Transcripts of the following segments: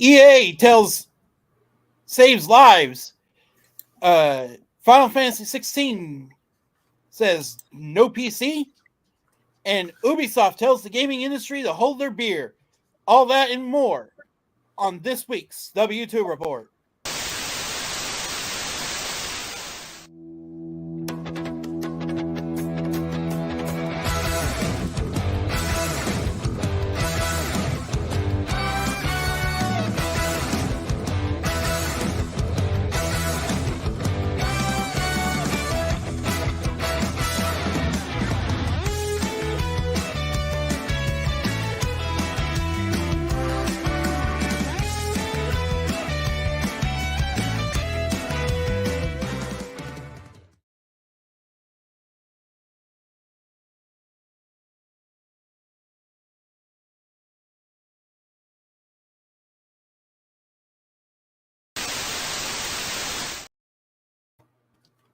EA saves lives. Final Fantasy 16 says no PC. And Ubisoft tells the gaming industry to hold their beer. All that and more on this week's W2 Report.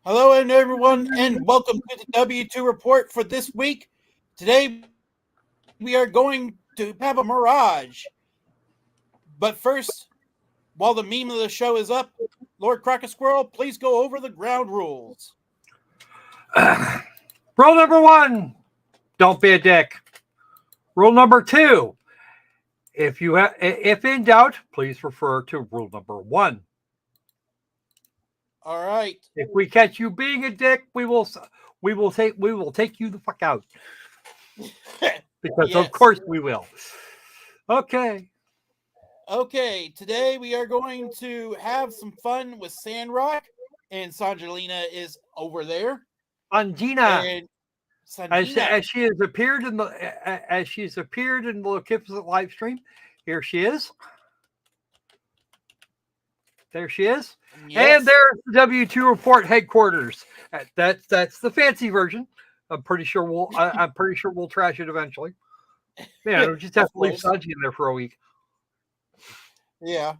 Hello, everyone, and welcome to the W2 Report for this week. Today, we are going to have a Mirage. But first, while the meme of the show is up, Lord Crocker Squirrel, please go over the ground rules. Rule number 1, don't be a dick. Rule number 2, if in doubt, please refer to rule number 1. All right. If we catch you being a dick, we will take you the fuck out. Because Yes. Of course we will. Okay. Okay, today we are going to have some fun with Sandrock, and Sanjalina is over there. Angina. And Sanjina. As she's appeared in the Lokificent live stream, here she is. There she is. Yes. And there's the W2 Report headquarters. That's the fancy version. I'm pretty sure we'll trash it eventually. Yeah, we'll just have to leave Sanji in there for a week. Yeah.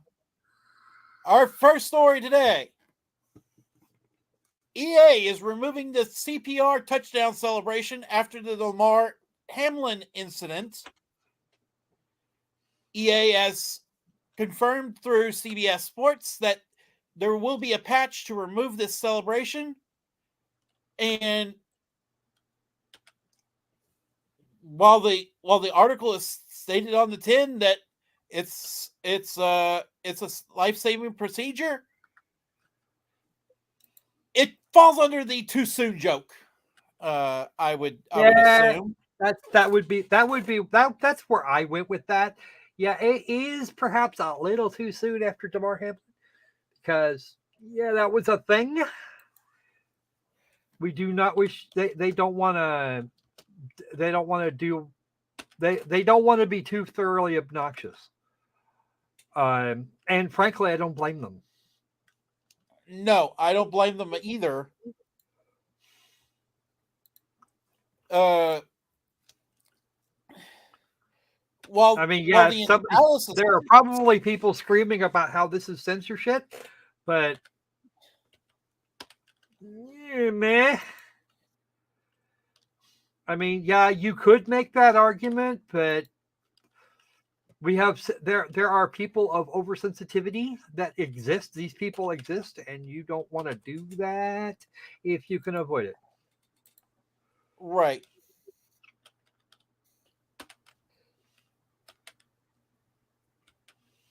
Our first story today. EA is removing the CPR touchdown celebration after the Lamar Hamlin incident. EA has confirmed through CBS Sports that there will be a patch to remove this celebration. And while the article is stated on the tin that it's a life-saving procedure, it falls under the too soon joke. I would assume that's where I went with that. Yeah, it is perhaps a little too soon after Damar Hamlin, because that was a thing. We do not wish they don't want to be too thoroughly obnoxious. And frankly, I don't blame them. No, I don't blame them either. Well, I mean, there are probably people screaming about how this is censorship, but meh. I mean, you could make that argument, but there are people of oversensitivity that exist. These people exist, and you don't want to do that if you can avoid it. Right.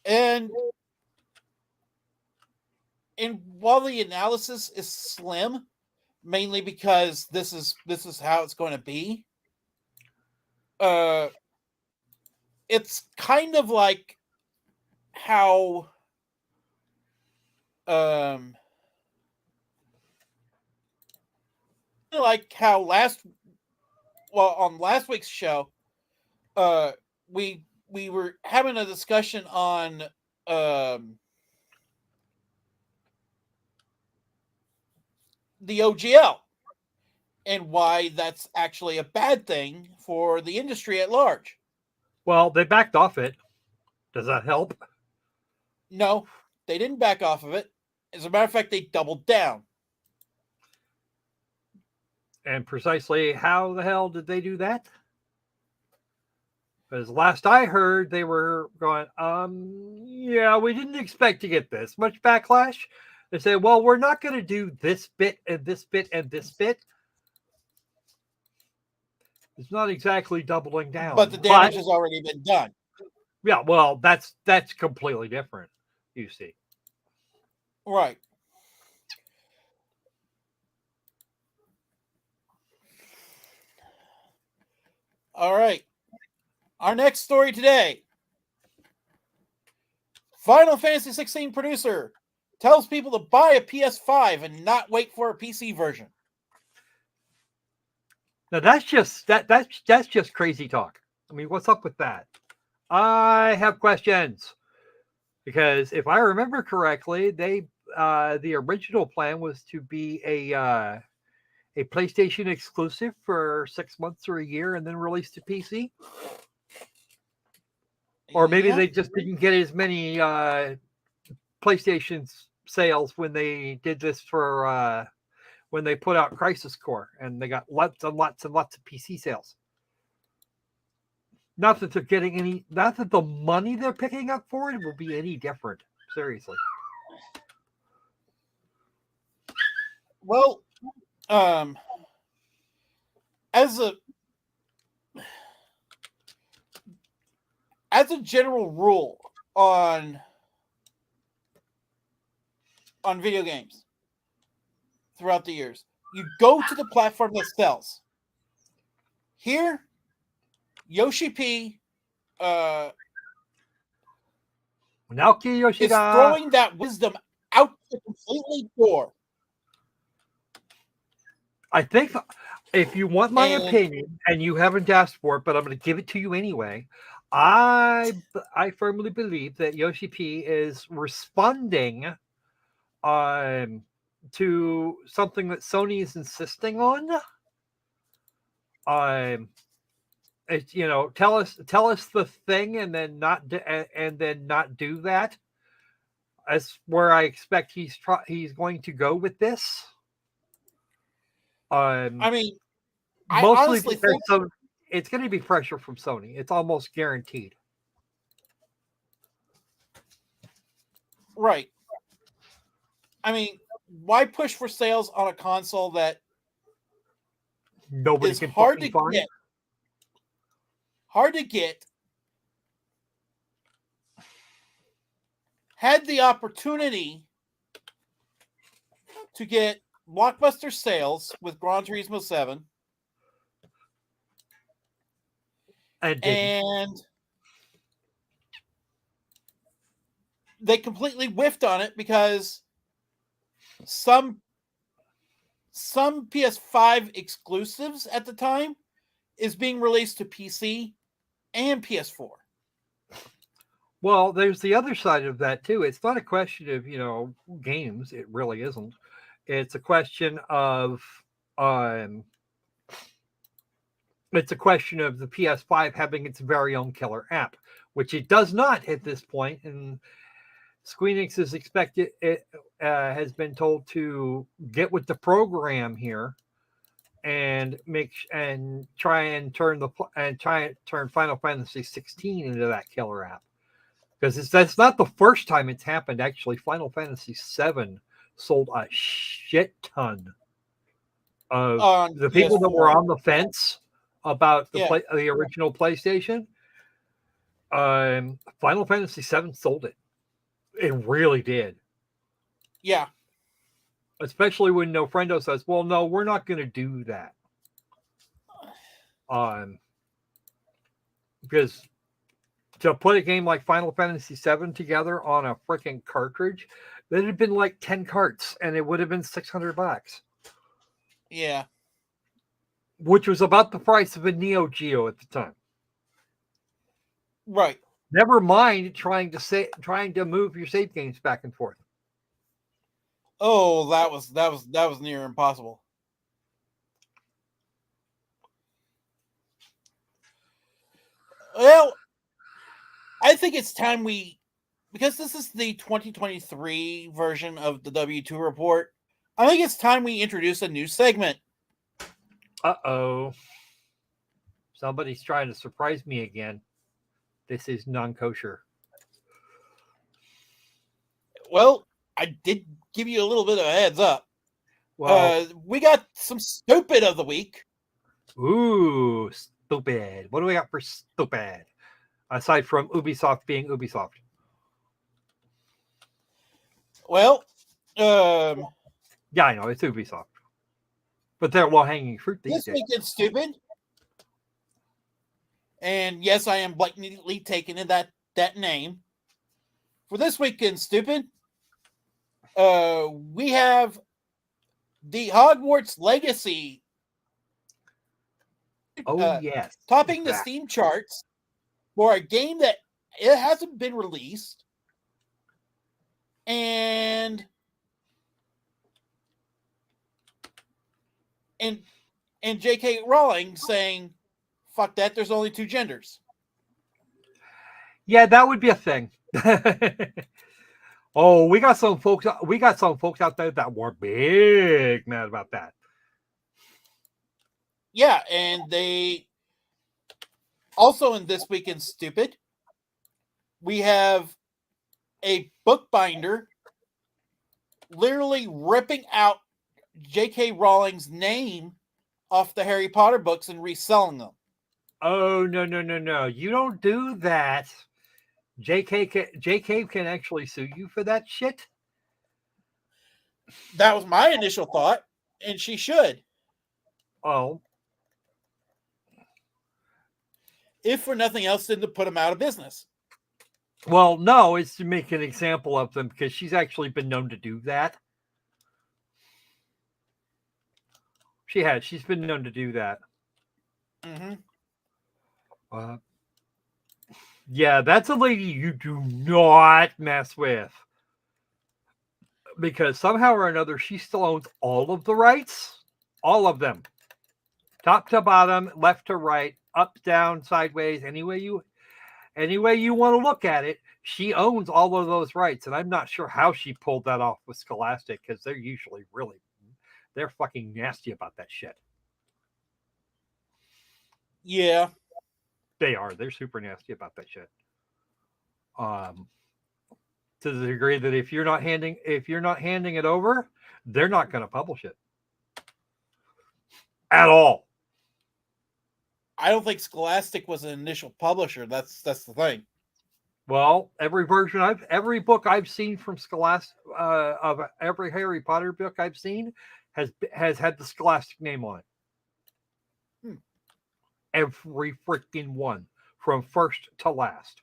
And while the analysis is slim, mainly because this is how it's going to be, it's kind of like how on last week's show, we were having a discussion on the OGL and why that's actually a bad thing for the industry at large. Well, they backed off it. Does that help? No, they didn't back off of it. As a matter of fact, they doubled down. And precisely how the hell did they do that? Because last I heard, they were going, yeah, we didn't expect to get this much backlash. They said, well, we're not going to do this bit and this bit and this bit. It's not exactly doubling down. But the damage has already been done. Yeah, well, that's completely different, you see. Right. All right. Our next story today. Final Fantasy 16 producer tells people to buy a PS5 and not wait for a PC version. Now that's just that's just crazy talk. I mean, what's up with that? I have questions because if I remember correctly, they the original plan was to be a PlayStation exclusive for 6 months or a year and then released to PC. Or maybe they just didn't get as many PlayStation sales when they did this for when they put out Crisis Core, and they got lots and lots and lots of PC sales. Not that they're getting any, not that the money they're picking up for it will be any different. Seriously. Well, as a general rule on video games throughout the years, you go to the platform that sells. Here, Yoshi P Naoki is Yoshida throwing that wisdom out the completely door. I think if you want my opinion, and you haven't asked for it, but I'm going to give it to you anyway, I firmly believe that Yoshi P is responding to something that Sony is insisting on. It's, you know, tell us the thing and then not do that. That's where I expect he's going to go with this. I mean, mostly because it's going to be pressure from Sony. It's almost guaranteed. Right. I mean, why push for sales on a console that nobody is can hard to find? get? Hard to get. Had the opportunity to get blockbuster sales with Gran Turismo 7. And they completely whiffed on it because some PS5 exclusives at the time is being released to PC and PS4. Well, there's the other side of that too. It's not a question of, you know, games. It really isn't. It's a question of it's a question of the PS5 having its very own killer app, which it does not at this point. And Squeenix is expected, it has been told to get with the program here and try and turn Final Fantasy 16 into that killer app. Because that's not the first time it's happened. Actually, Final Fantasy 7 sold a shit ton of the people that were on the fence about the original PlayStation. Final Fantasy 7 sold it. It really did. Yeah. Especially when No Friendo says, well, no, we're not going to do that. Because to put a game like Final Fantasy 7 together on a freaking cartridge, that'd have been like 10 carts and it would have been $600. Yeah. Which was about the price of a Neo Geo at the time. Right. Never mind trying to move your save games back and forth. Oh, that was near impossible. Well, I think it's time because this is the 2023 version of the W2 report, I think it's time we introduce a new segment. Uh-oh. Somebody's trying to surprise me again. This is non-kosher. Well, I did give you a little bit of a heads up. Well, We got some stupid of the week. ooh, stupid. What do we got for stupid? Aside from Ubisoft being Ubisoft. Well, Yeah, I know, it's Ubisoft. But they're low-hanging fruit these this days. week it's stupid. And yes, I am blatantly taking in that name. For this weekend, stupid, we have the Hogwarts Legacy. Yes. Topping the Steam charts for a game that it hasn't been released. And J.K. Rowling saying, fuck that, there's only two genders. Yeah, that would be a thing. Oh, we got some folks out there that were big mad about that. Yeah, and they also in this weekend stupid, we have a bookbinder literally ripping out J.K. Rowling's name off the Harry Potter books and reselling them. Oh, no. You don't do that. JK can actually sue you for that shit. That was my initial thought, and she should. Oh. If for nothing else than to put them out of business. Well, no, it's to make an example of them because she's actually been known to do that. She's been known to do that. Mm-hmm. Yeah, that's a lady you do not mess with. Because somehow or another, she still owns all of the rights. All of them. Top to bottom, left to right, up, down, sideways, any way you want to look at it, she owns all of those rights. And I'm not sure how she pulled that off with Scholastic, because they're usually they're fucking nasty about that shit. Yeah. They are. They're super nasty about that shit. To the degree that if you're not handing it over, they're not going to publish it at all. I don't think Scholastic was an initial publisher. That's the thing. Well, every book I've seen from Scholastic, of every Harry Potter book I've seen has had the Scholastic name on it. Every freaking one, from first to last.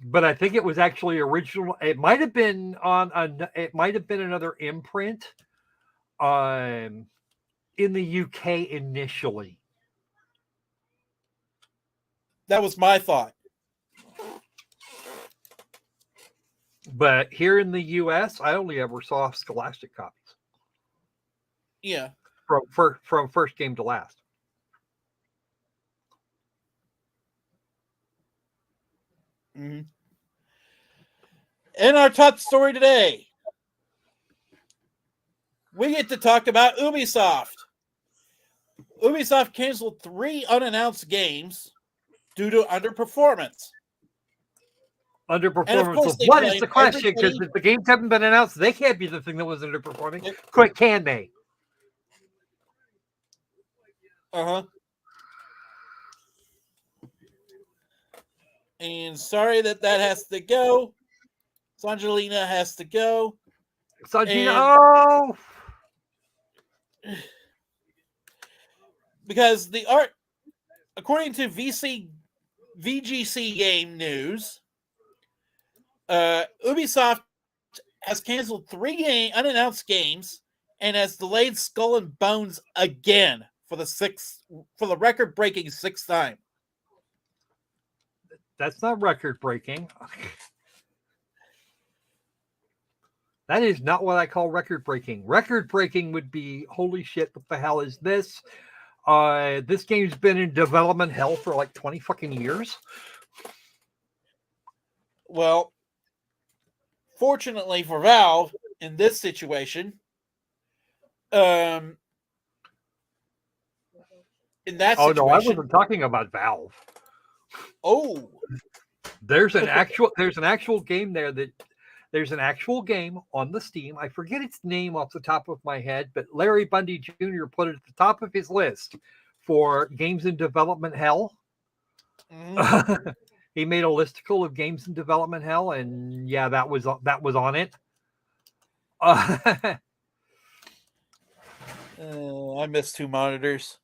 But I think it was actually original. It might have been another imprint, in the UK initially. That was my thought. But here in the US, I only ever saw Scholastic copies. Yeah. From first game to last. Mm-hmm. In our top story today, we get to talk about Ubisoft. Ubisoft canceled 3 unannounced games due to underperformance. Underperformance of what is the question? Because if the games haven't been announced, they can't be the thing that was underperforming. Quick, can they? Uh-huh. And sorry that has to go. Sangelina has to go. Sangelina, because the according to VGC Game News, Ubisoft has canceled 3 unannounced games and has delayed Skull and Bones again for the record-breaking 6th time. That's not record-breaking. That is not what I call record-breaking. Record-breaking would be, holy shit, what the hell is this? This game's been in development hell for like 20 fucking years. Well, fortunately for Valve, in this situation, in that situation... I wasn't talking about Valve. Oh, There's an actual game there that there's an actual game on the Steam. I forget its name off the top of my head, but Larry Bundy Jr. put it at the top of his list for games in development hell. mhm. He made a listicle of games in development hell, and yeah, that was on it. I miss 2 monitors.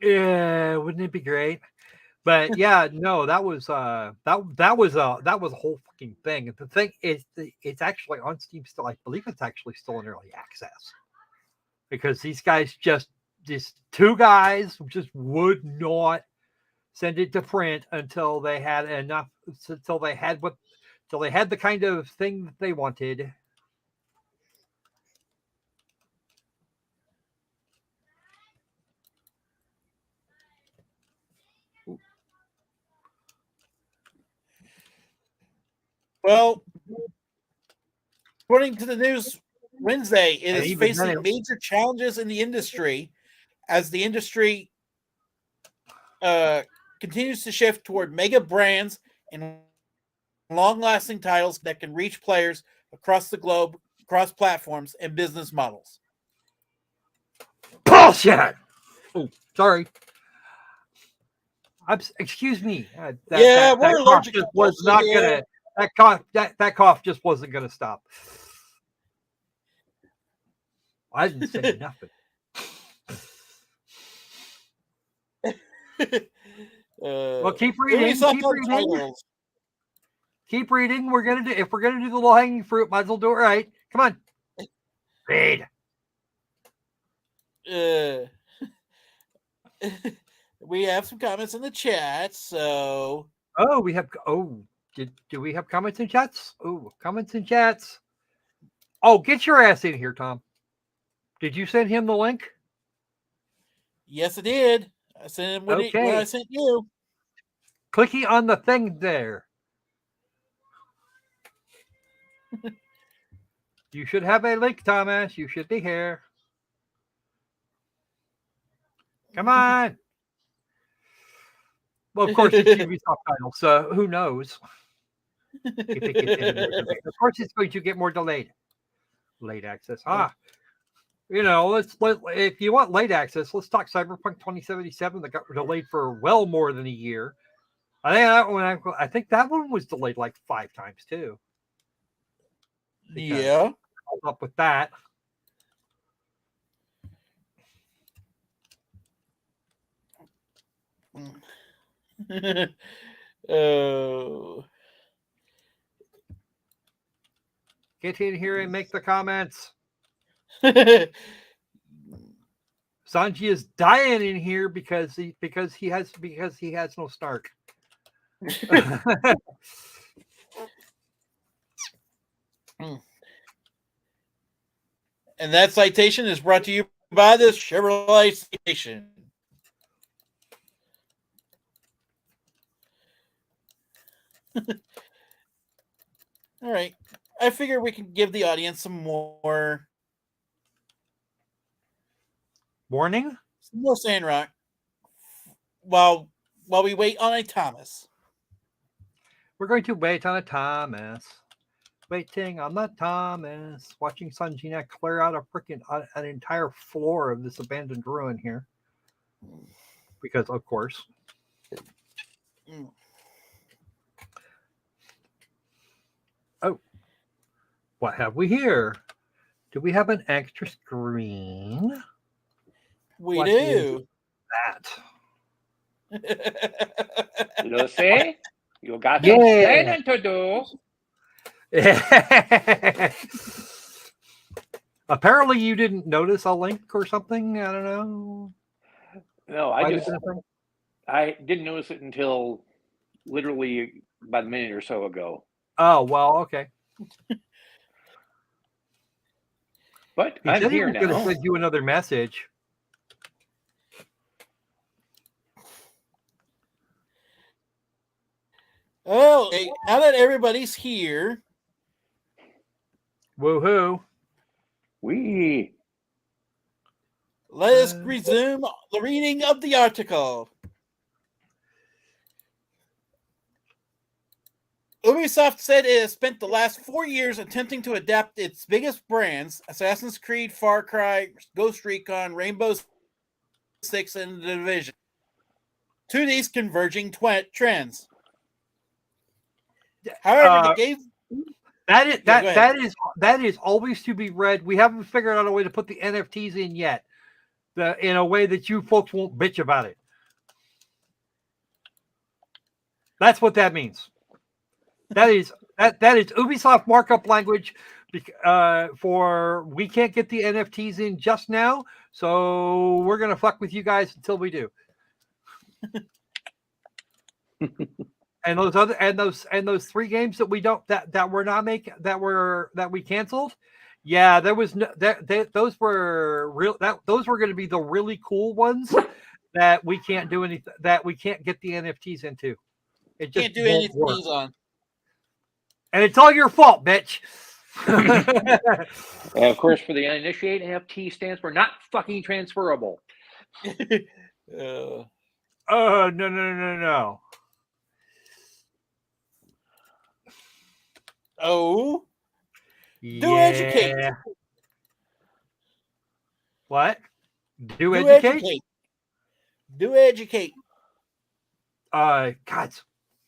Yeah, wouldn't it be great? But yeah, no, that was a whole fucking thing. And the thing is, it's actually on Steam still. I believe it's actually still in early access because these two guys just would not send it to print until they had enough, until they had the kind of thing that they wanted. Well, according to the news Wednesday, it And is even then, facing major challenges in the industry as the industry continues to shift toward mega brands and long-lasting titles that can reach players across the globe, across platforms and business models. bullshit. Oh, sorry. Excuse me. We're That cough allergic just to was bullshit not here. gonna. That cough just wasn't gonna stop. I didn't say nothing. Well, keep reading. Ubisoft Keep on reading. titles. Keep reading. If we're gonna do the low hanging fruit, might as well do it right. Come on. Read. We have some comments in the chat, so Oh, we have. Oh, do we have comments in chats? Oh, comments in chats. Oh, get your ass in here, Tom. Did you send him the link? yes, I did. I sent him what I sent you. Clicky on the thing there. You should have a link, Thomas. You should be here. Come on. Well, of course, it's Ubisoft title, so who knows if it gets any more delayed. Of course, it's going to get more delayed. Late access. If you want late access, let's talk Cyberpunk 2077 that got delayed for well more than a year. I think that one was delayed like 5 times too. Yeah. Up with that. Oh. Get in here and make the comments. Sanji is dying in here because he has no Stark. And that citation is brought to you by this Chevrolet station. All right. I figure we can give the audience some more Warning? some more Sandrock while we wait on a Thomas. We're going to wait on a Thomas. Waiting on the Thomas. Watching Sanjina clear out an entire floor of this abandoned ruin here. Because, of course. Oh. What have we here? Do we have an extra screen? We do. That. Lucy, you got some explaining to do. Apparently, you didn't notice a link or something. I don't know. No, I didn't notice it until literally about a minute or so ago. Oh, well, okay. But he I'm here now. Going to send you another message. Oh, now that everybody's here. Woohoo. Let us resume the reading of the article. Ubisoft said it has spent the last 4 years attempting to adapt its biggest brands, Assassin's Creed, Far Cry, Ghost Recon, Rainbow Six, and The Division, to these converging trends. However, the game that is always to be read. We haven't figured out a way to put the NFTs in yet, in a way that you folks won't bitch about it. That's what that means. That is Ubisoft markup language for we can't get the NFTs in just now, so we're gonna fuck with you guys until we do. And those 3 games that we don't that we're not making that we canceled. Yeah, there was no those were going to be the really cool ones that we can't do anything, that we can't get the NFTs into. It just can't do anything on. And it's all your fault, bitch. And of course, for the uninitiated, NFT stands for not fucking transferable. No. Oh, do educate. What? Do educate? Do educate. God,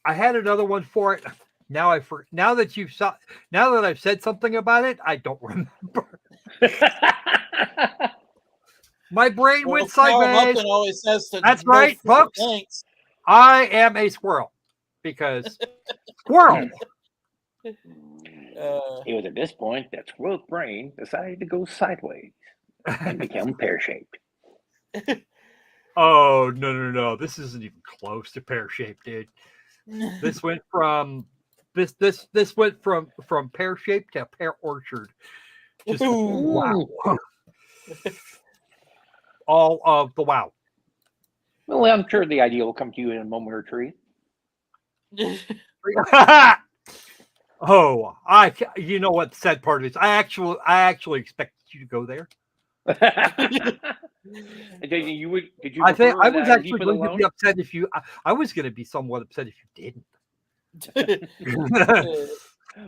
I had another one for it. Now that I've said something about it, I don't remember. My brain went sideways. Always says that's right, folks. Thanks. I am a squirrel because squirrel. It was at this point that Squirrel's brain decided to go sideways and become pear-shaped. Oh, no. This isn't even close to pear-shaped, dude. This went from this went from pear-shaped to pear orchard. Just wow. All of the wow. Well, I'm sure the idea will come to you in a moment or two. Oh, you know what the sad part is? I actually expected you to go there. Did you? I think I was actually going to be upset if you. I was going to be somewhat upset if you didn't.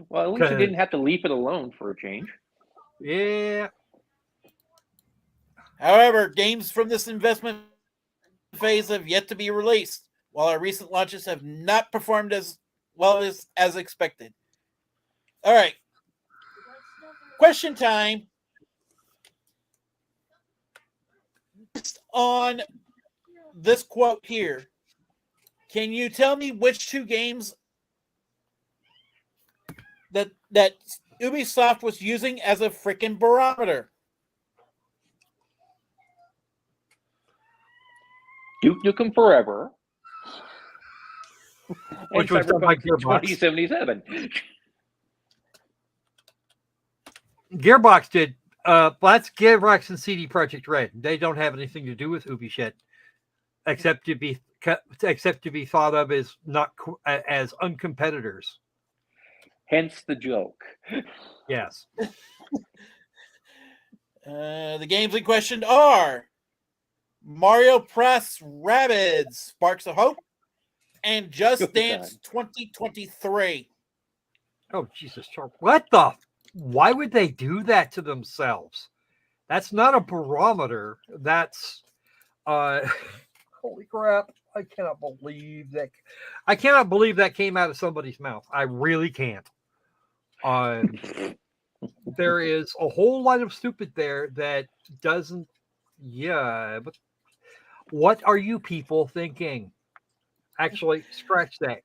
Well, at least you didn't have to leave it alone for a change. Yeah. However, games from this investment phase have yet to be released, while our recent launches have not performed as well as expected. All right. Question time. Based on this quote here, can you tell me which 2 games that Ubisoft was using as a freaking barometer? Duke Nukem Forever. Which was done by Gearbox. 2077. Gearbox did. That's Gearbox and CD Projekt Red. They don't have anything to do with Ubi shit, except to be thought of as not as uncompetitors. Hence the joke. Yes. The games in question are Mario Plus Rabbids Sparks of Hope and Just Dance 2023. Oh, Jesus. What the? Why would they do that to themselves? That's not a barometer. That's holy crap. I cannot believe that came out of somebody's mouth. I really can't. There is a whole lot of stupid there that doesn't. Yeah, but what are you people thinking? Actually, scratch that.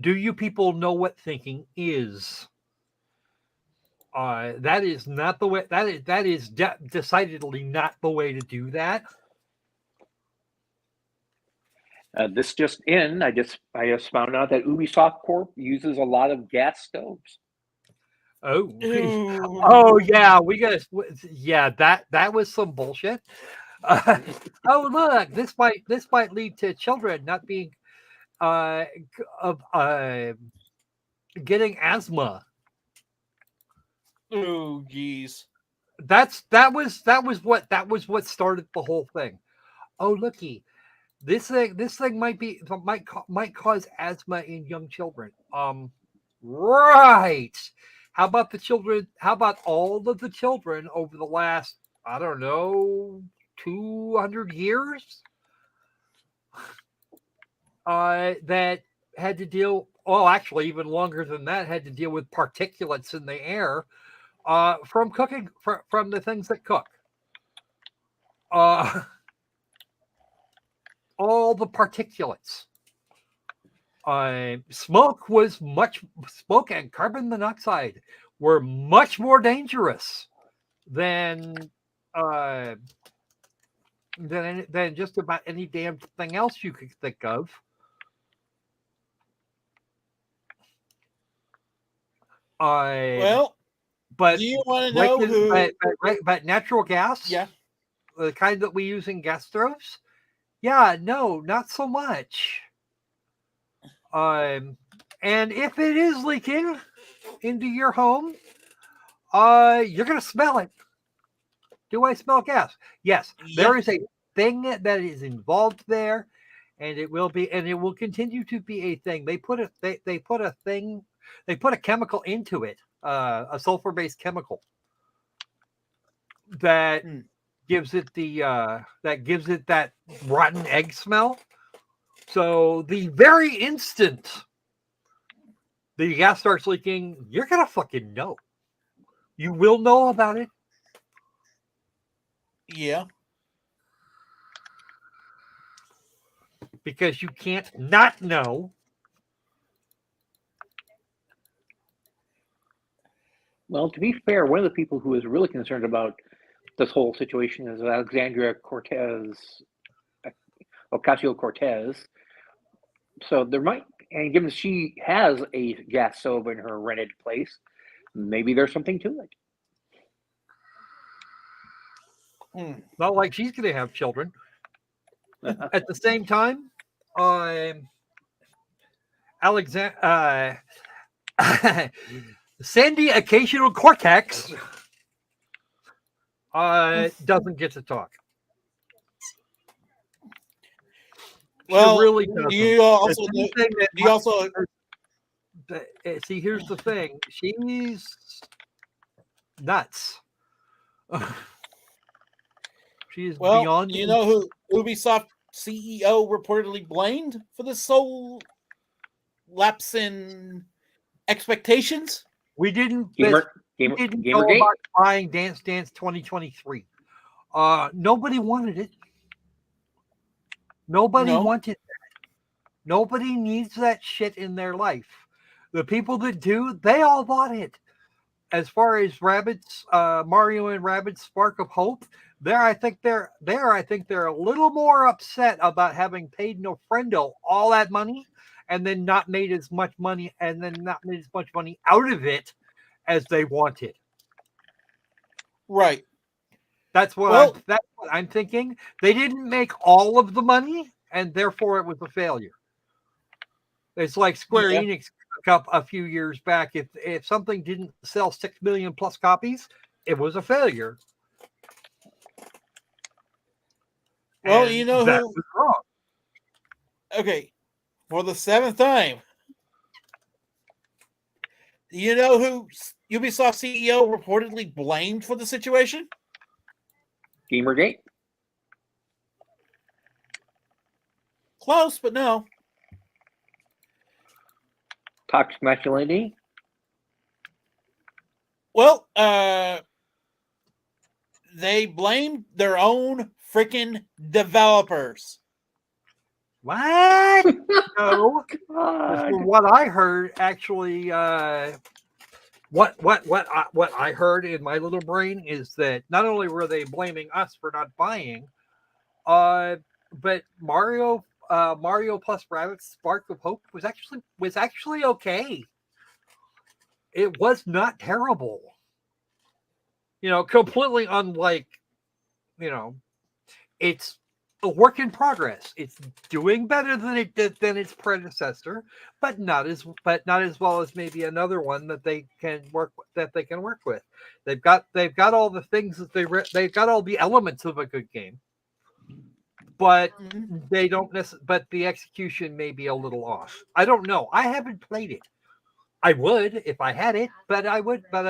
Do you people know what thinking is? That is not the way. That is decidedly not the way to do that. This just in. I just found out that Ubisoft Corp uses a lot of gas stoves. Oh, oh yeah, that was some bullshit. Oh look, this might lead to children not being getting asthma. Oh geez, that was what started the whole thing. Oh looky, this thing might cause asthma in young children. Right. How about the children? How about all of the children over the last, I don't know, 200 years? That had to deal, well, actually, even longer than that, had to deal with particulates in the air from cooking, from the things that cook. All the particulates. Smoke and carbon monoxide were much more dangerous than just about any damn thing else you could think of. Well, but do you want to know who? But natural gas, Yeah, the kind that we use in gas stoves, yeah, no, not so much. And if it is leaking into your home, you're gonna smell it. Do I smell gas? Yes, there is a thing that is involved there, and it will continue to be a thing. They put a chemical into it, a sulfur-based chemical that gives it that rotten egg smell. So the very instant the gas starts leaking, you're gonna fucking know. You will know about it. Yeah. Because you can't not know. Well, to be fair, one of the people who is really concerned about this whole situation is Alexandria Ocasio-Cortez. So there might, and given she has a gas stove in her rented place, maybe there's something to it. Not like she's going to have children. At the same time, Sandy Occasional Cortex doesn't get to talk. Well, really doesn't. You also see, here's the thing. She's nuts. She's beyond. You know who Ubisoft CEO reportedly blamed for this whole lapse in expectations? We didn't know Gamergate? about buying Dance Dance 2023. Nobody wanted it. Nobody wanted that. Nobody needs that shit in their life. The people that do, they all bought it. As far as Mario and Rabbids Spark of Hope, I think they're a little more upset about having paid Nofrendo all that money and then not made as much money out of it as they wanted. Right. That's what I'm thinking. They didn't make all of the money, and therefore it was a failure. It's like Square Enix up a few years back. If something didn't sell 6 million plus copies, it was a failure. Well, and you know that who was wrong. Okay, for the 7th time, you know who Ubisoft CEO reportedly blamed for the situation? Gamergate? Close, but no. Toxic masculinity? Well, they blamed their own freaking developers. What? No. From what I heard, actually, what I heard in my little brain is that not only were they blaming us for not buying, but Mario plus Rabbids Spark of Hope was actually okay. It was not terrible. Completely unlike, it's a work in progress. It's doing better than it did than its predecessor, but not as well as maybe another one that they can work with. They've got all the things that they've got all the elements of a good game, but they don't but the execution may be a little off. I don't know. I haven't played it. I would if I had it, but I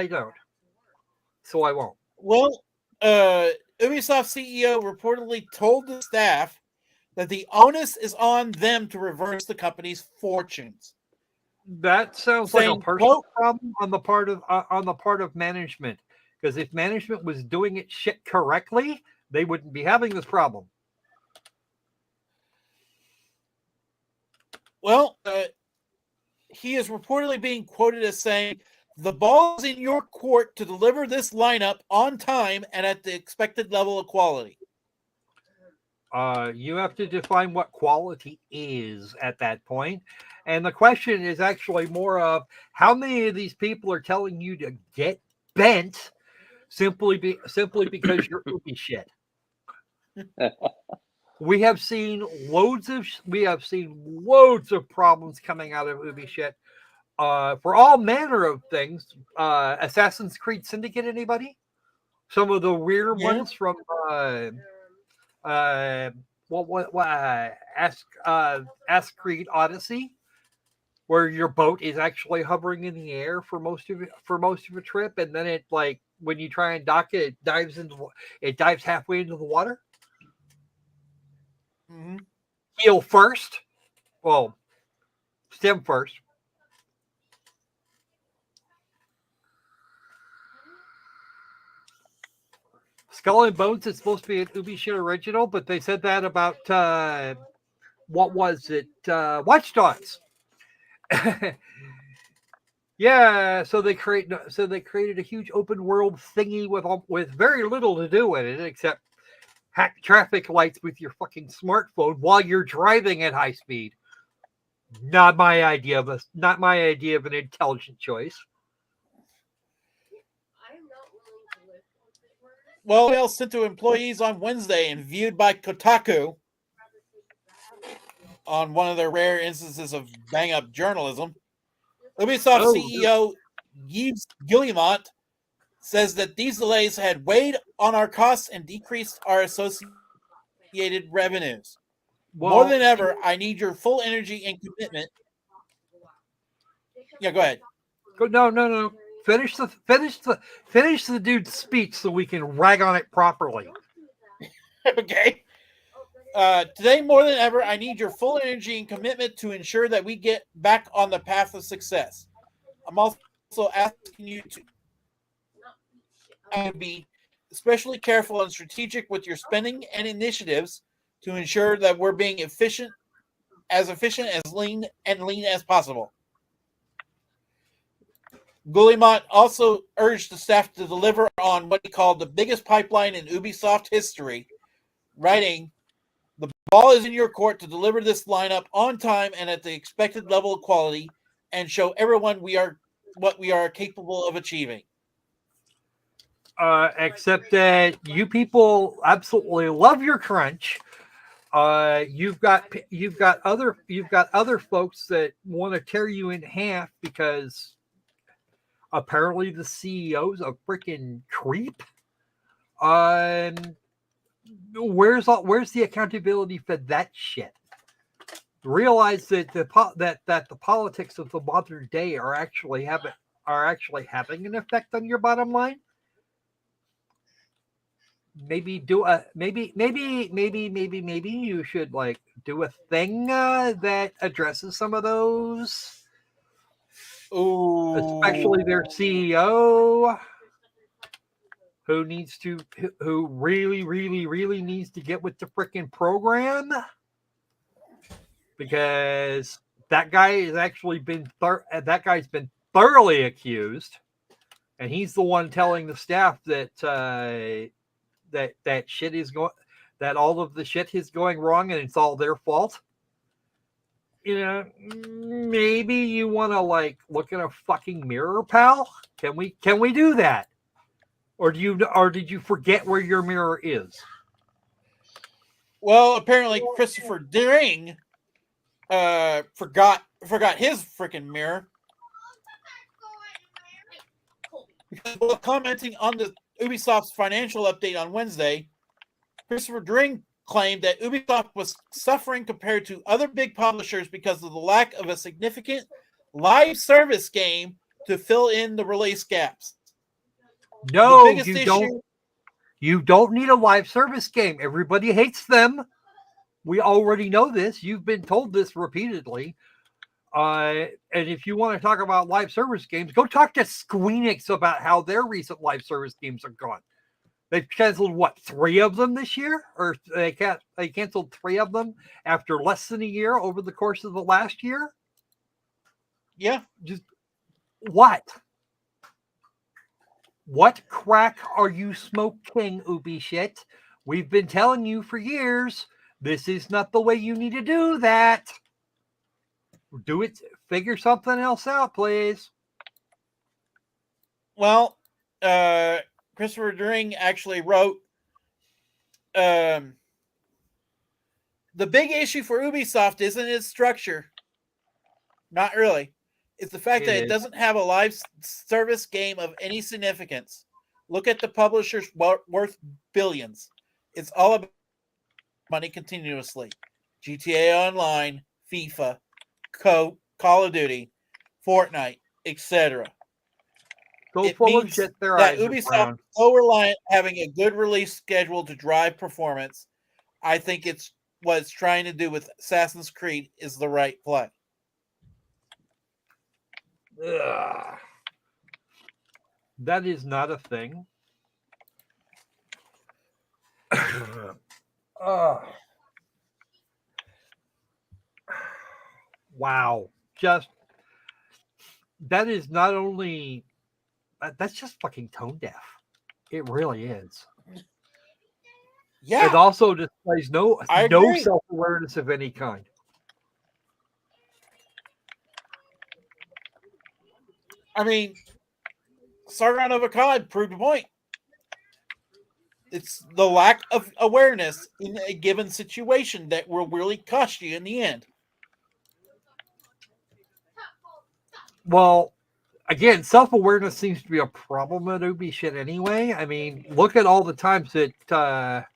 don't. So I won't. Well, Ubisoft CEO reportedly told the staff that the onus is on them to reverse the company's fortunes. That sounds like a Saying, personal quote, problem on the part of management. Because if management was doing it shit correctly, they wouldn't be having this problem. well, he is reportedly being quoted as saying, "The ball is in your court to deliver this lineup on time and at the expected level of quality." You have to define what quality is at that point. And the question is actually more of how many of these people are telling you to get bent simply because you're Ubi shit. We have seen loads of problems coming out of Ubi shit for all manner of things. Assassin's Creed Syndicate, anybody? Some of the weird ones from Ask Creed Odyssey, where your boat is actually hovering in the air for most of a trip, and then it, like, when you try and dock it, it dives halfway into the water. Mm-hmm. Heel first, well, stem first. Skull and Bones is supposed to be an Ubi shit original, but they said that about what was it? Watch Dogs. Yeah, so they created a huge open world thingy with very little to do with it except hack traffic lights with your fucking smartphone while you're driving at high speed. Not my idea of an intelligent choice. Well, email sent to employees on Wednesday and viewed by Kotaku on one of their rare instances of bang-up journalism. Ubisoft CEO Yves Guillemot says that these delays had weighed on our costs and decreased our associated revenues. More than ever, I need your full energy and commitment. Yeah, go ahead. No. Finish the dude's speech so we can rag on it properly. Okay. Today, more than ever, I need your full energy and commitment to ensure that we get back on the path of success. I'm also asking you to be especially careful and strategic with your spending and initiatives to ensure that we're being efficient, as lean as possible. Guillemot also urged the staff to deliver on what he called the biggest pipeline in Ubisoft history, writing, "The ball is in your court to deliver this lineup on time and at the expected level of quality and show everyone what we are capable of achieving." Except that you people absolutely love your crunch. You've got other folks that want to tear you in half because apparently the CEO's a freaking creep. Where's the accountability for that shit? Realize that the politics of the modern day are actually having an effect on your bottom line. Maybe you should, like, do a thing that addresses some of those. Ooh. Especially their CEO, who really needs to get with the freaking program, because that guy has actually been thoroughly accused, and he's the one telling the staff that that shit is going, that all of the shit is going wrong and it's all their fault. You know, maybe you want to, like, look in a fucking mirror, pal. Can we do that? Or did you forget where your mirror is? Well, apparently Christopher Dring forgot his freaking mirror. Because while commenting on the Ubisoft's financial update on Wednesday, Christopher Dring claimed that Ubisoft was suffering compared to other big publishers because of the lack of a significant live service game to fill in the release gaps. No, The biggest you issue, don't. You don't need a live service game. Everybody hates them. We already know this. You've been told this repeatedly. And if you want to talk about live service games, go talk to Squeenix about how their recent live service games are gone. They've canceled what, 3 of them this year, or they canceled 3 of them after less than a year over the course of the last year. Yeah, Just what? What crack are you smoking, Ubi shit? We've been telling you for years. This is not the way you need to do that. Do it. Figure something else out, please. well, Christopher Dring actually wrote, the big issue for Ubisoft isn't its structure. Not really. It's the fact that it doesn't have a live service game of any significance. Look at the publishers worth billions. It's all about money continuously. GTA Online, FIFA, Call of Duty, Fortnite, etc. So It full of means shit, their that eyes are Ubisoft brown. is so reliant on having a good release schedule to drive performance. I think it's what it's trying to do with Assassin's Creed is the right play. Ugh. That is not a thing. Wow. Just that is not only that's just fucking tone deaf. It really is. Yeah, It also displays no I agree. self-awareness of any kind. I mean, Sargon of Akkad proved a point. It's the lack of awareness in a given situation that will really cost you in the end. Well, again, self-awareness seems to be a problem at Ubi shit anyway. I mean, look at all the times that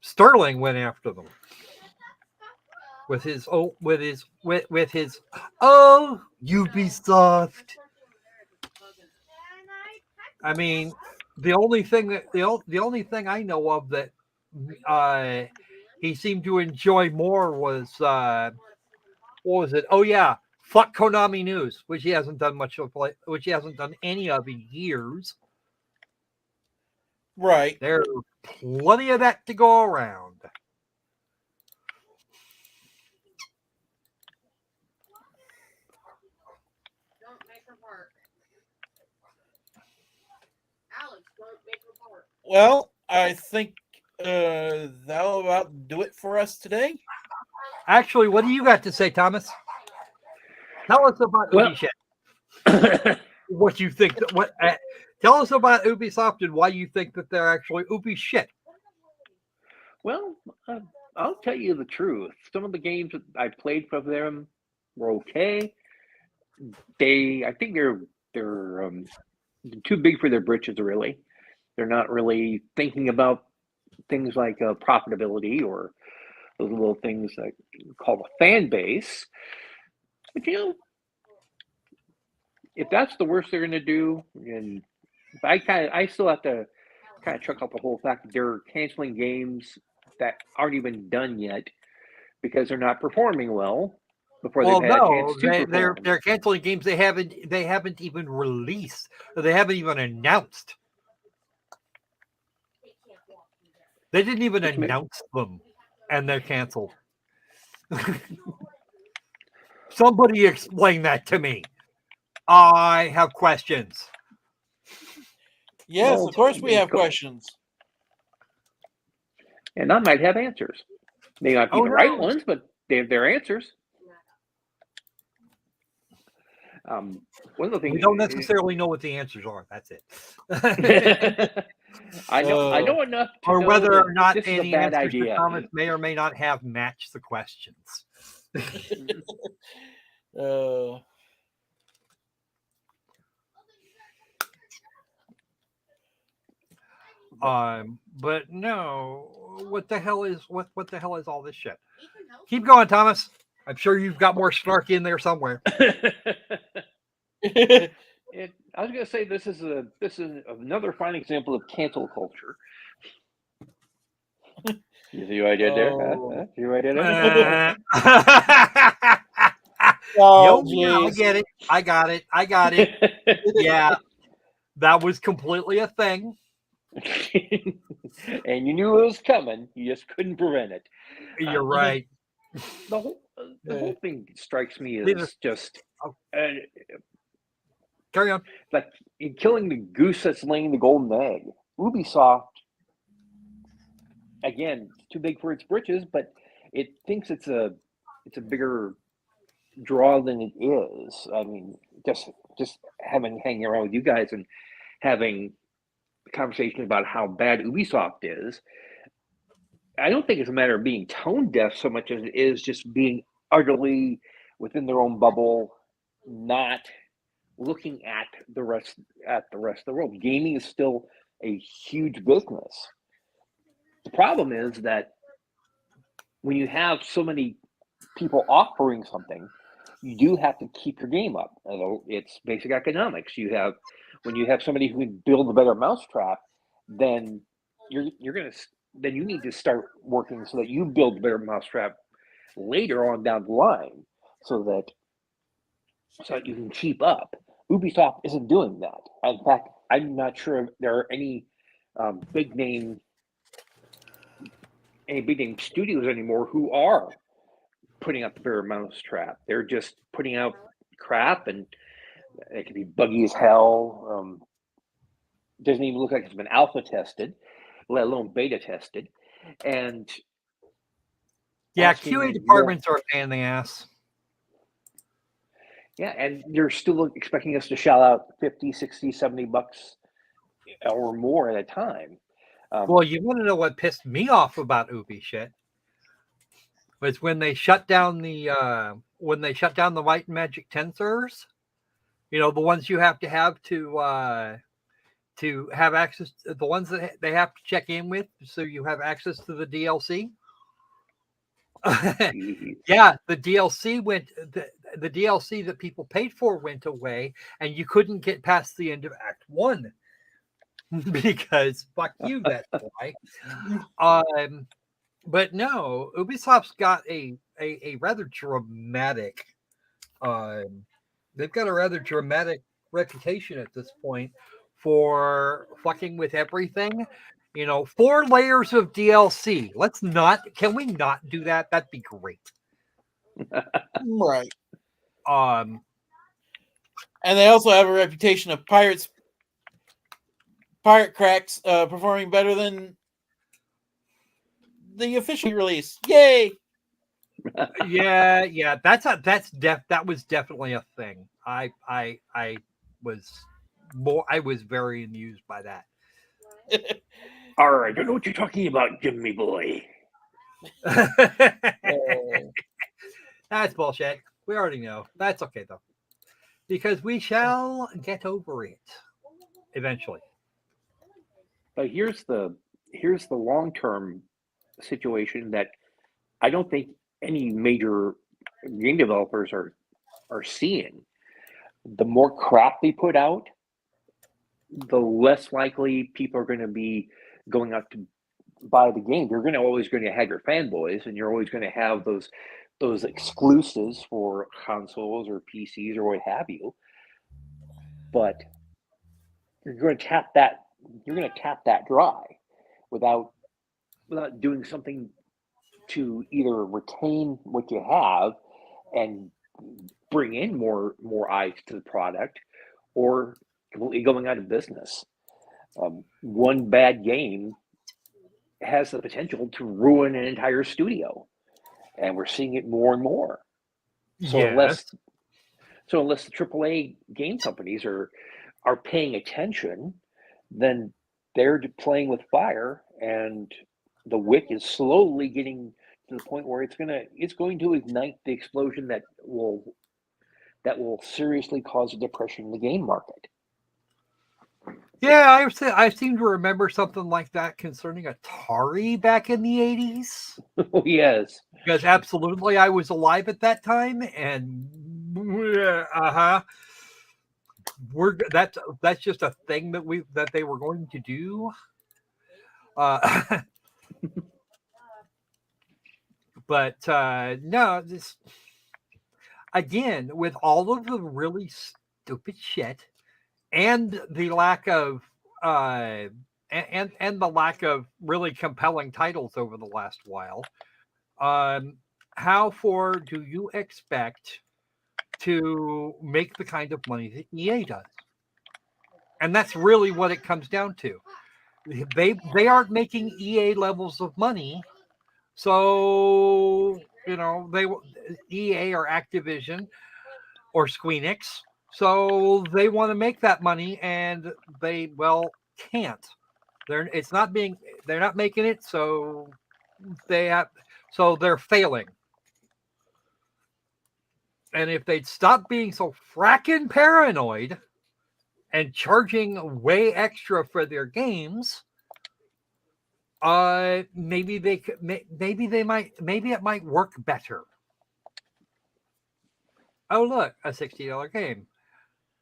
Sterling went after them with his Ubisoft. I mean, the only thing I know of that he seemed to enjoy more was what was it? Oh yeah, fuck Konami News, which he hasn't done which he hasn't done any of in years. Right. There's plenty of that to go around. Well, I think that'll about do it for us today. Actually, what do you got to say, Thomas? Tell us about Ubi shit. What you think? Tell us about Ubisoft and why you think that they're actually Ubi shit. Well, I'll tell you the truth. Some of the games that I played for them were okay. I think they're too big for their britches. Really, they're not really thinking about things like profitability or those little things that called a fan base. But if that's the worst they're going to do, and I still have to kind of check out the whole fact that they're canceling games that aren't even done yet because they're not performing well before they've had a chance to perform. They're canceling games they haven't even released, or they haven't even announced. They didn't even announce them, and they're canceled. Somebody explain that to me. I have questions. Yes, of course we have questions. And I might have answers. They might be the right ones, but they have their answers. One of the things we don't necessarily know what the answers are. That's it. I know enough to or know whether or not this is any a bad answers idea. to comments may or may not have matched the questions. But no, what the hell is all this shit? Keep going, Thomas. I'm sure you've got more snark in there somewhere. I was going to say this is another fine example of cancel culture. You see what I did there? Oh. See what I did there? Oh, Yo, I jeez. get it. I got it. Yeah, that was completely a thing. And you knew it was coming. You just couldn't prevent it. You're right. The whole thing strikes me Neither- as just Carry on. like killing the goose that's laying the golden egg. Ubisoft, again, it's too big for its britches, but it thinks it's a bigger draw than it is. I mean, just hanging around with you guys and having a conversation about how bad Ubisoft is. I don't think it's a matter of being tone deaf so much as it is just being utterly within their own bubble, not looking at the rest of the world. Gaming is still a huge business. The problem is that when you have so many people offering something, you do have to keep your game up. Although it's basic economics. When you have somebody who can build a better mousetrap, then you need to start working so that you build a better mousetrap later on down the line, so that you can keep up. Ubisoft isn't doing that. In fact, I'm not sure if there are any big name studios anymore who are putting out the better mousetrap. They're just putting out crap, and it can be buggy as hell. Doesn't even look like it's been alpha tested, let alone beta tested. And Yeah, QA departments are a pain in the ass. Yeah, and you're still expecting us to shell out 50, 60, 70 bucks or more at a time. Well, you want to know what pissed me off about Ubi shit? Was when they shut down the Light and Magic 10 servers. You know, the ones you have to have to have access to, the ones that they have to check in with so you have access to the DLC. Yeah, the DLC went. The DLC that people paid for went away, and you couldn't get past the end of Act 1 because fuck you, that's why. But no, Ubisoft's got a rather dramatic. They've got a rather dramatic reputation at this point for fucking with everything. You know, 4 layers of DLC. Can we not do that? That'd be great. Right. And they also have a reputation of pirate cracks performing better than the official release. Yay! yeah, that was definitely a thing. I was very amused by that. I don't know what you're talking about, Jimmy boy. That's bullshit. We already know. That's okay though, because we shall get over it eventually. But here's the long-term situation that I don't think any major game developers are seeing. The more crap they put out, the less likely people are going to be going out to buy the game. You're always going to have your fanboys, and you're always going to have those exclusives for consoles or PCs or what have you. But you're going to tap that. You're going to tap that dry without doing something to either retain what you have and bring in more eyes to the product, or completely going out of business. One bad game has the potential to ruin an entire studio, and we're seeing it more and more. So unless the AAA game companies are paying attention, then they're playing with fire, and the wick is slowly getting to the point where it's going to ignite the explosion that will seriously cause a depression in the game market. Yeah, I seem to remember something like that concerning Atari back in the 80s. Oh, yes. Because absolutely, I was alive at that time, and that's just a thing that they were going to do. But no, this again with all of the really stupid shit and the lack of and the lack of really compelling titles over the last while. How far do you expect to make the kind of money that EA does? And that's really what it comes down to. They aren't making EA levels of money, so they EA or Activision or Squeenix, so they want to make that money, and they can't. They're not making it, so they're failing. And if they'd stop being so fracking paranoid and charging way extra for their games, maybe it might work better. Oh, look, a $60 game.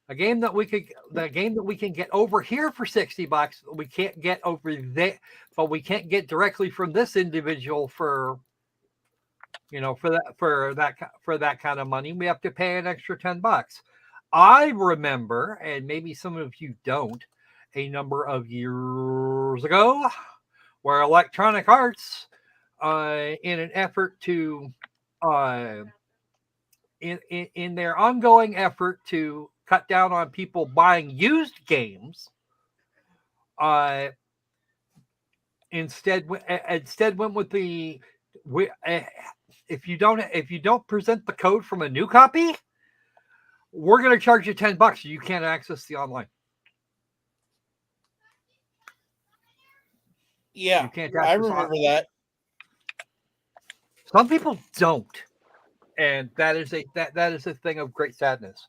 The game that we can get over here for $60, we can't get over there, but we can't get directly from this individual for that kind of money. We have to pay an extra $10. I remember, and maybe some of you don't, a number of years ago, where Electronic Arts, in an effort to, in their ongoing effort to cut down on people buying used games, instead went with the if you don't present the code from a new copy, we're going to charge you $10. You can't access the online. Yeah, you can't I remember that. Some people don't, and that is a thing of great sadness.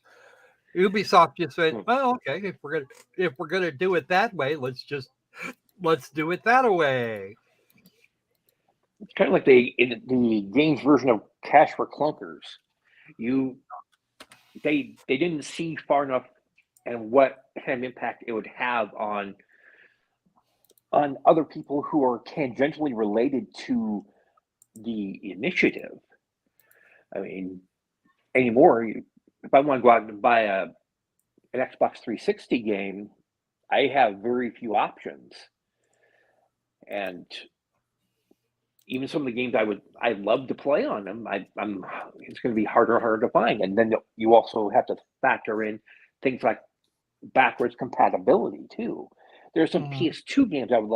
Ubisoft just said, "Well, okay, if we're gonna do it that way, let's do it that way." It's kind of like in the game's version of Cash for Clunkers. They didn't see far enough and what kind of impact it would have on other people who are tangentially related to the initiative. I mean, anymore, if I want to go out and buy an Xbox 360 game, I have very few options, and even some of the games I'd love to play on them, it's going to be harder and harder to find. And then you also have to factor in things like backwards compatibility too. There's some PS2 games I would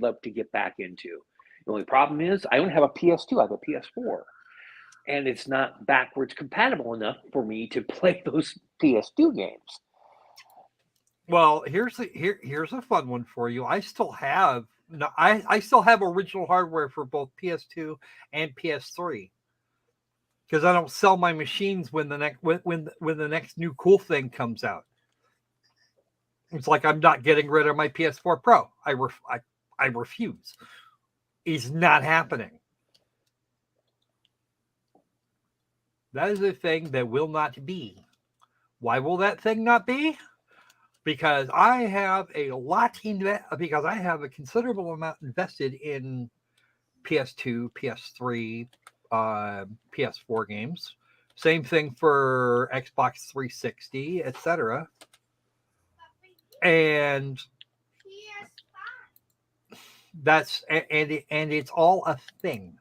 love to get back into. The only problem is I don't have a PS2, I have a PS4. And it's not backwards compatible enough for me to play those PS2 games. Well, here's a fun one for you. I still have original hardware for both PS2 and PS3 because I don't sell my machines when the next new cool thing comes out. It's like I'm not getting rid of my PS4 Pro. I refuse. It's not happening. That is a thing that will not be. Why will that thing not be? Because I have a considerable amount invested in PS2, PS3, PS4 games. Same thing for Xbox 360, etc. And it's all a thing.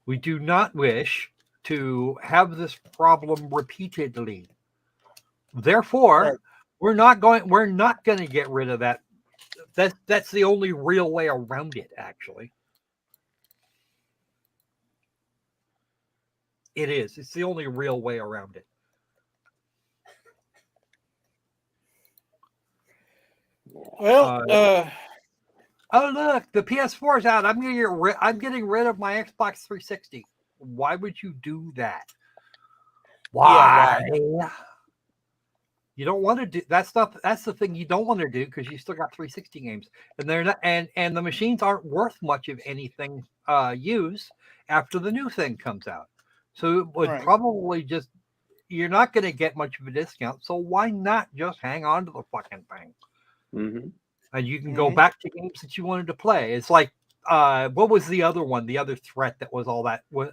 We do not wish to have this problem repeatedly. Therefore, right. We're not going to get rid of that. That's the only real way around it, actually. It is. It's the only real way around it. Well, oh look, the PS4 is out. I'm getting rid of my Xbox 360. Why would you do that? Why? Yeah, why? You don't want to do that stuff. That's the thing you don't want to do because you still got 360 games, and they're not, and the machines aren't worth much of anything used after the new thing comes out. So it would probably just you're not going to get much of a discount. So why not just hang on to the fucking thing? Mm-hmm. And you can go back to games that you wanted to play. It's like what was the other one? The other threat that was all that in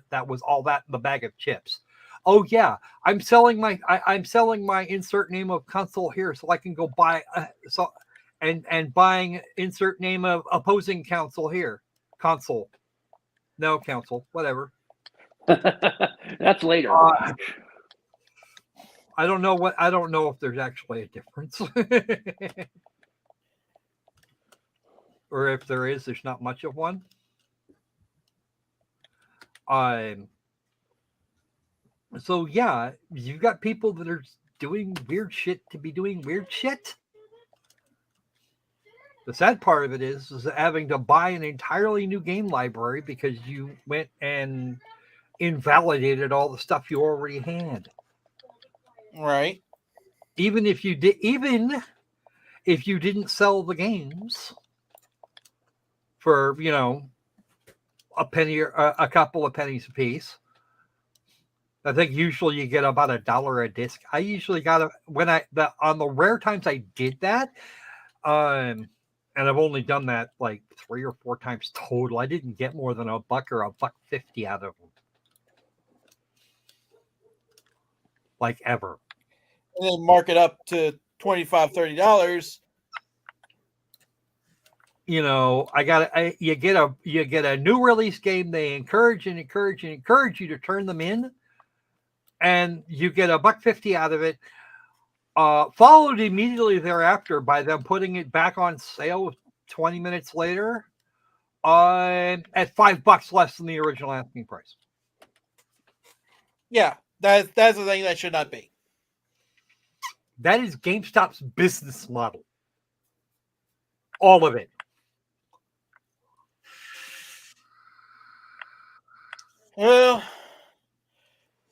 the bag of chips. Oh yeah, I'm selling my insert name of console here, so I can go buy and buying insert name of opposing console here. Console, no console, whatever. That's later. I don't know if there's actually a difference, or if there is, there's not much of one. So yeah, you've got people that are doing weird shit to be doing weird shit. The sad part of it is having to buy an entirely new game library because you went and invalidated all the stuff you already had. Right. Even if you didn't sell the games for, a penny or a couple of pennies a piece. I think usually you get about $1 a disc. I usually got on the rare times I did that, and I've only done that like 3 or 4 times total. I didn't get more than $1 or $1.50 out of them, like ever. And then mark it up to $25, $30. You get a new release game. They encourage you to turn them in, and you get $1.50 out of it. Followed immediately thereafter by them putting it back on sale 20 minutes later, at $5 less than the original asking price. Yeah, that's the thing that should not be. That is GameStop's business model. All of it. Well,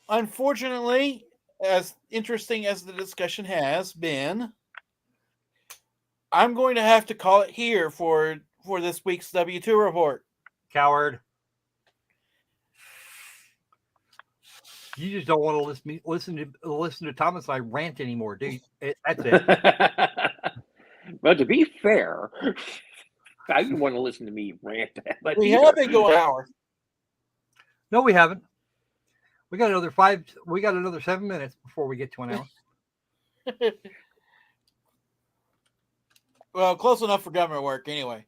unfortunately, as interesting as the discussion has been, I'm going to have to call it here for this week's W2 report. Coward. You just don't want to listen to Thomas and I rant anymore, dude. That's it. Well, to be fair, I didn't want to listen to me rant. We have been going an hour. No, we haven't. We got another 7 minutes before we get to an hour. Well, close enough for government work, anyway.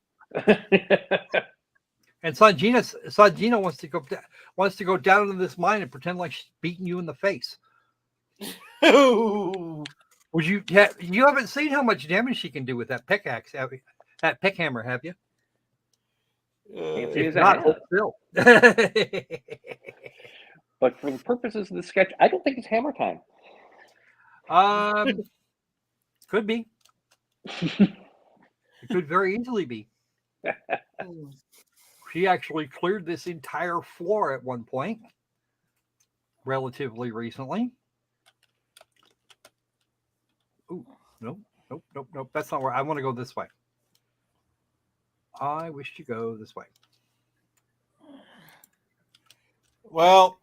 And Sanjina wants to go down into this mine and pretend like she's beating you in the face. Would you haven't seen how much damage she can do with that pickaxe, have you? That pick hammer, have you? If not, hold still. But for the purposes of the sketch, I don't think it's hammer time. Could be. It could very easily be. She actually cleared this entire floor at one point, relatively recently. Ooh, nope. That's not where I want to go. This way. I wish to go this way. Well,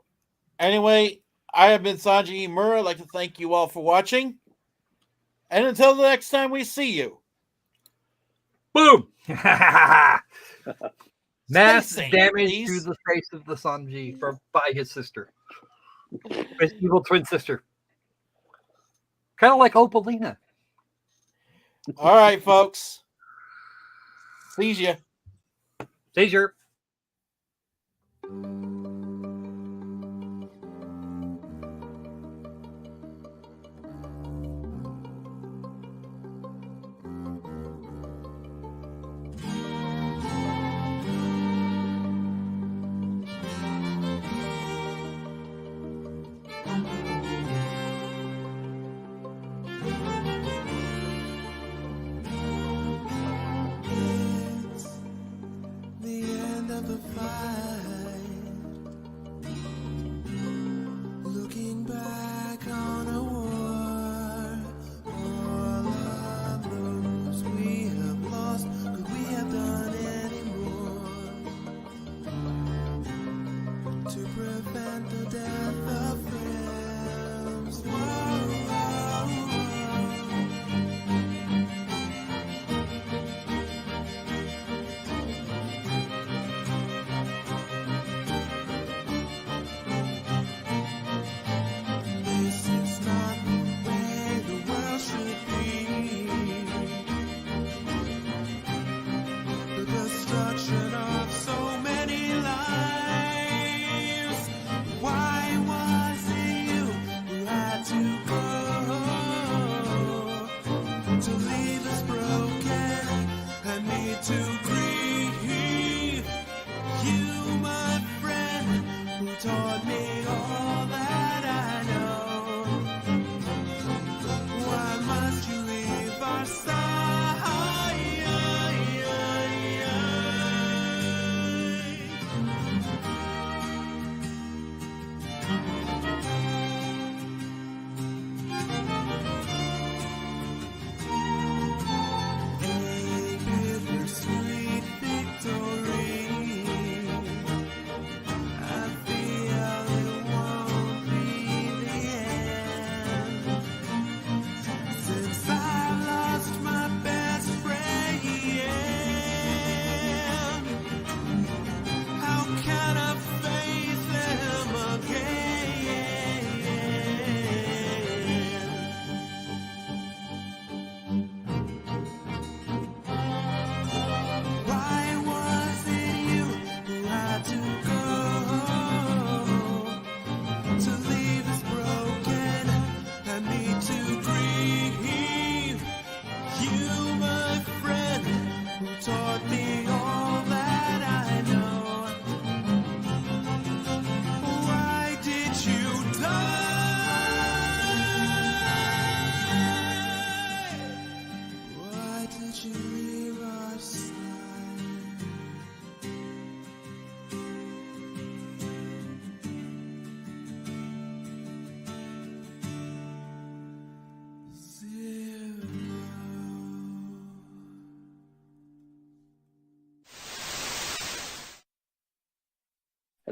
anyway, I have been Sanji Imura. I'd like to thank you all for watching. And until the next time we see you. Boom! Mass safe, damage please. to the face of the Sanji by his sister. His evil twin sister. Kind of like Opalina. All right, folks. Seizure. Seizure. The end.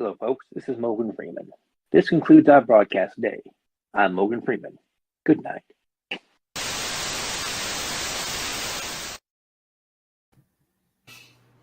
Hello, folks. This is Morgan Freeman. This concludes our broadcast day. I'm Morgan Freeman. Good night.